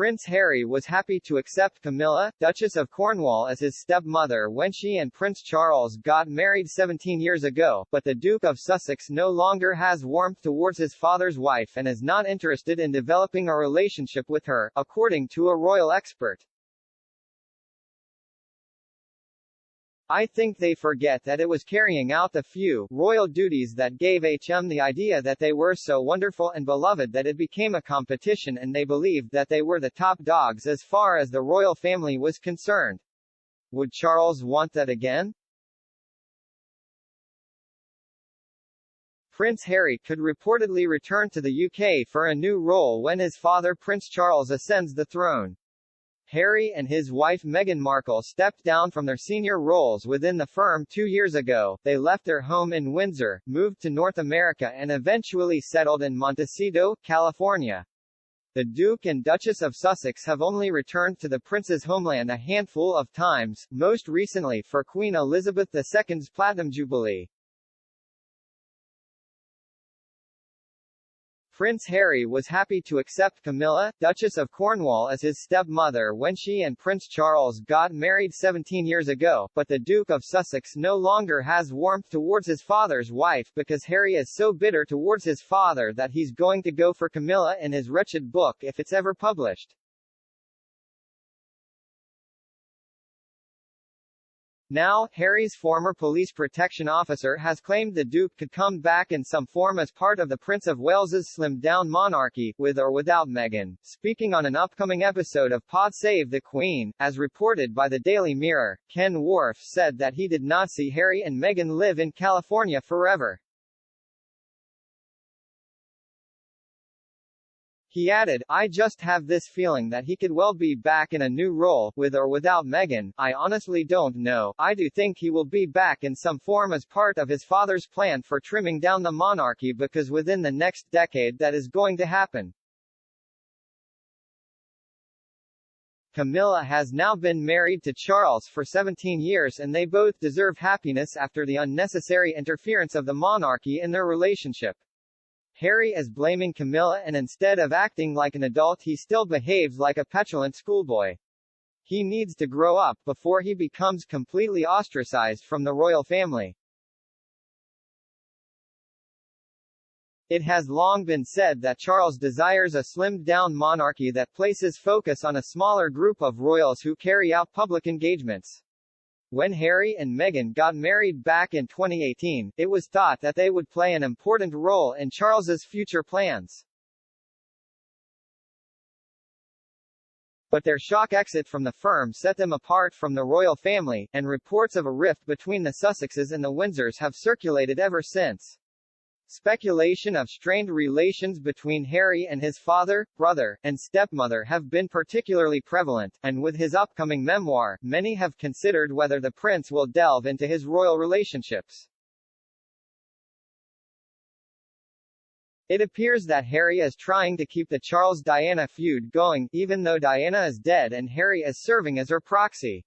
Prince Harry was happy to accept Camilla, Duchess of Cornwall, as his stepmother when she and Prince Charles got married 17 years ago, but the Duke of Sussex no longer has warmth towards his father's wife and is not interested in developing a relationship with her, according to a royal expert. I think they forget that it was carrying out the few royal duties that gave HM the idea that they were so wonderful and beloved that it became a competition, and they believed that they were the top dogs as far as the royal family was concerned. Would Charles want that again? Prince Harry could reportedly return to the UK for a new role when his father Prince Charles ascends the throne. Harry and his wife Meghan Markle stepped down from their senior roles within the firm 2 years ago. They left their home in Windsor, moved to North America and eventually settled in Montecito, California. The Duke and Duchess of Sussex have only returned to the prince's homeland a handful of times, most recently for Queen Elizabeth II's Platinum Jubilee. Prince Harry was happy to accept Camilla, Duchess of Cornwall, as his stepmother when she and Prince Charles got married 17 years ago, but the Duke of Sussex no longer has warmth towards his father's wife because Harry is so bitter towards his father that he's going to go for Camilla in his wretched book if it's ever published. Now, Harry's former police protection officer has claimed the Duke could come back in some form as part of the Prince of Wales's slimmed-down monarchy, with or without Meghan. Speaking on an upcoming episode of Pod Save the Queen, as reported by the Daily Mirror, Ken Worf said that he did not see Harry and Meghan live in California forever. He added, "I just have this feeling that he could well be back in a new role, with or without Meghan. I honestly don't know. I do think he will be back in some form as part of his father's plan for trimming down the monarchy because within the next decade that is going to happen." Camilla has now been married to Charles for 17 years and they both deserve happiness after the unnecessary interference of the monarchy in their relationship. Harry is blaming Camilla and instead of acting like an adult he still behaves like a petulant schoolboy. He needs to grow up before he becomes completely ostracized from the royal family. It has long been said that Charles desires a slimmed-down monarchy that places focus on a smaller group of royals who carry out public engagements. When Harry and Meghan got married back in 2018, it was thought that they would play an important role in Charles's future plans. But their shock exit from the firm set them apart from the royal family, and reports of a rift between the Sussexes and the Windsors have circulated ever since. Speculation of strained relations between Harry and his father, brother, and stepmother have been particularly prevalent, and with his upcoming memoir, many have considered whether the prince will delve into his royal relationships. It appears that Harry is trying to keep the Charles-Diana feud going, even though Diana is dead and Harry is serving as her proxy.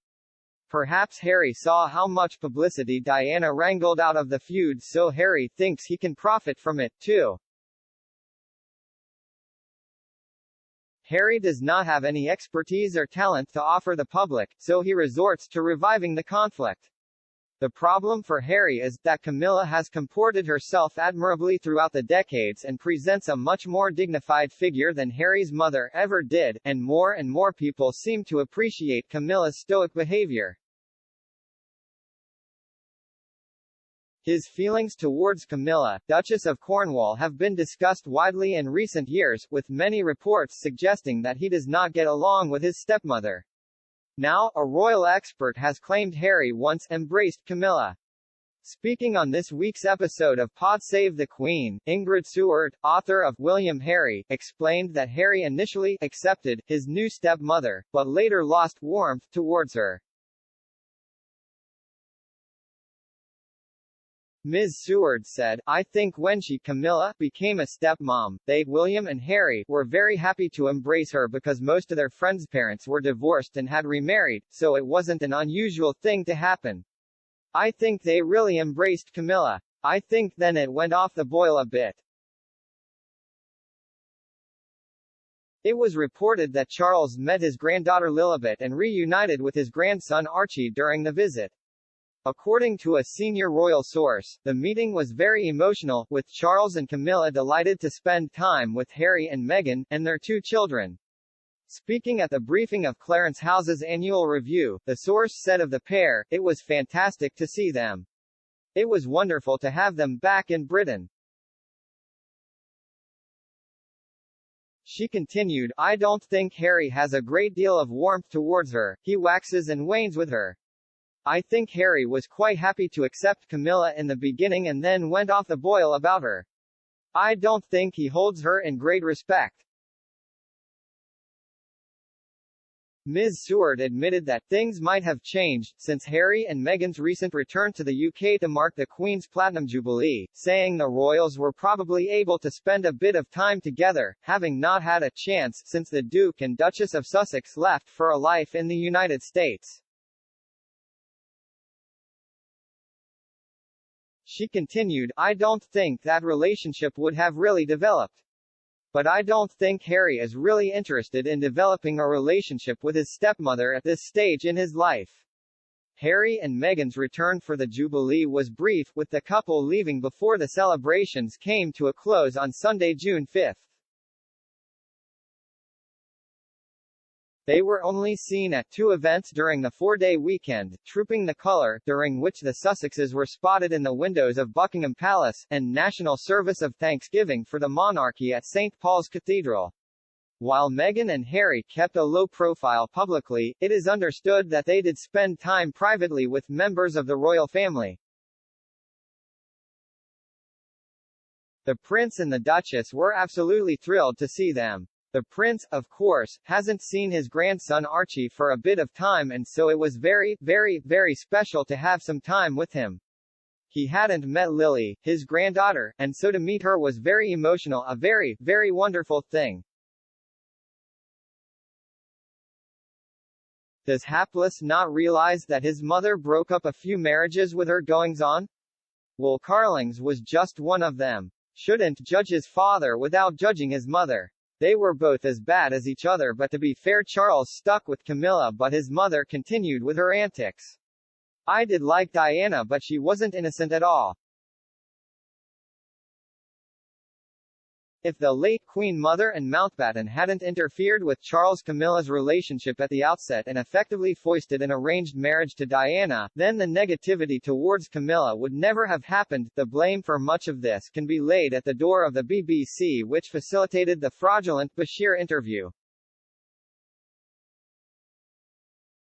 Perhaps Harry saw how much publicity Diana wrangled out of the feud, so Harry thinks he can profit from it, too. Harry does not have any expertise or talent to offer the public, so he resorts to reviving the conflict. The problem for Harry is that Camilla has comported herself admirably throughout the decades and presents a much more dignified figure than Harry's mother ever did, and more people seem to appreciate Camilla's stoic behavior. His feelings towards Camilla, Duchess of Cornwall, have been discussed widely in recent years, with many reports suggesting that he does not get along with his stepmother. Now, a royal expert has claimed Harry once embraced Camilla. Speaking on this week's episode of Pod Save the Queen, Ingrid Seward, author of William Harry, explained that Harry initially accepted his new stepmother, but later lost warmth towards her. Ms. Seward said, "I think when Camilla became a stepmom, William and Harry, were very happy to embrace her because most of their friends' parents were divorced and had remarried, so it wasn't an unusual thing to happen. I think they really embraced Camilla. I think then it went off the boil a bit." It was reported that Charles met his granddaughter Lilibet and reunited with his grandson Archie during the visit. According to a senior royal source, the meeting was very emotional, with Charles and Camilla delighted to spend time with Harry and Meghan, and their 2 children. Speaking at the briefing of Clarence House's annual review, the source said of the pair, "It was fantastic to see them. It was wonderful to have them back in Britain." She continued, "I don't think Harry has a great deal of warmth towards her, he waxes and wanes with her. I think Harry was quite happy to accept Camilla in the beginning and then went off the boil about her. I don't think he holds her in great respect." Ms. Seward admitted that things might have changed since Harry and Meghan's recent return to the UK to mark the Queen's Platinum Jubilee, saying the royals were probably able to spend a bit of time together, having not had a chance since the Duke and Duchess of Sussex left for a life in the United States. She continued, "I don't think that relationship would have really developed. But I don't think Harry is really interested in developing a relationship with his stepmother at this stage in his life." Harry and Meghan's return for the Jubilee was brief, with the couple leaving before the celebrations came to a close on Sunday, June 5. They were only seen at 2 events during the 4-day weekend, Trooping the Colour, during which the Sussexes were spotted in the windows of Buckingham Palace, and National Service of Thanksgiving for the monarchy at St. Paul's Cathedral. While Meghan and Harry kept a low profile publicly, it is understood that they did spend time privately with members of the royal family. The Prince and the Duchess were absolutely thrilled to see them. The Prince, of course, hasn't seen his grandson Archie for a bit of time, and so it was very, very special to have some time with him. He hadn't met Lily, his granddaughter, and so to meet her was very emotional, a very, very wonderful thing. Does Hapless not realize that his mother broke up a few marriages with her goings-on? Well, Carling's was just one of them. Shouldn't judge his father without judging his mother. They were both as bad as each other, but to be fair, Charles stuck with Camilla but his mother continued with her antics. I did like Diana, but she wasn't innocent at all. If the late Queen Mother and Mountbatten hadn't interfered with Charles-Camilla's relationship at the outset and effectively foisted an arranged marriage to Diana, then the negativity towards Camilla would never have happened. The blame for much of this can be laid at the door of the BBC, which facilitated the fraudulent Bashir interview.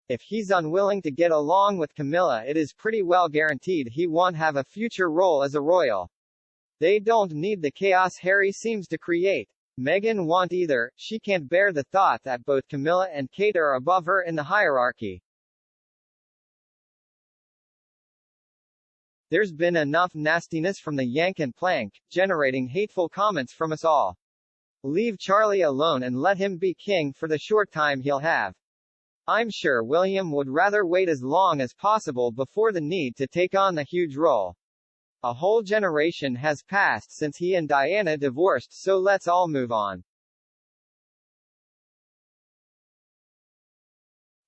If he's unwilling to get along with Camilla, it is pretty well guaranteed he won't have a future role as a royal. They don't need the chaos Harry seems to create. Meghan won't either, she can't bear the thought that both Camilla and Kate are above her in the hierarchy. There's been enough nastiness from the yank and plank, generating hateful comments from us all. Leave Charlie alone and let him be king for the short time he'll have. I'm sure William would rather wait as long as possible before the need to take on the huge role. A whole generation has passed since he and Diana divorced, so let's all move on.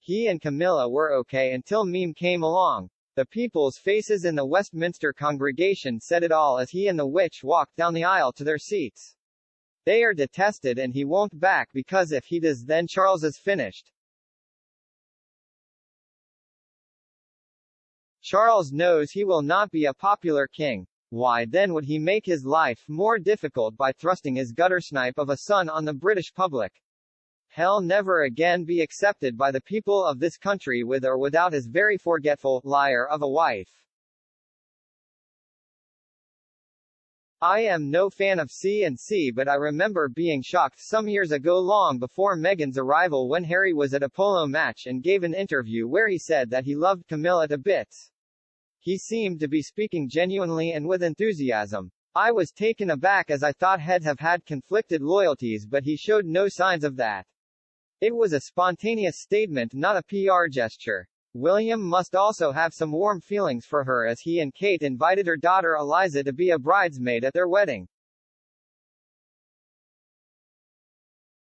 He and Camilla were okay until Meme came along. The people's faces in the Westminster congregation said it all as he and the witch walked down the aisle to their seats. They are detested and he won't back, because if he does then Charles is finished. Charles knows he will not be a popular king. Why then would he make his life more difficult by thrusting his guttersnipe of a son on the British public? He'll never again be accepted by the people of this country with or without his very forgetful, liar of a wife. I am no fan of C&C, but I remember being shocked some years ago, long before Meghan's arrival, when Harry was at a polo match and gave an interview where he said that he loved Camilla to bits. He seemed to be speaking genuinely and with enthusiasm. I was taken aback as I thought he'd have had conflicted loyalties, but he showed no signs of that. It was a spontaneous statement, not a PR gesture. William must also have some warm feelings for her, as he and Kate invited her daughter Eliza to be a bridesmaid at their wedding.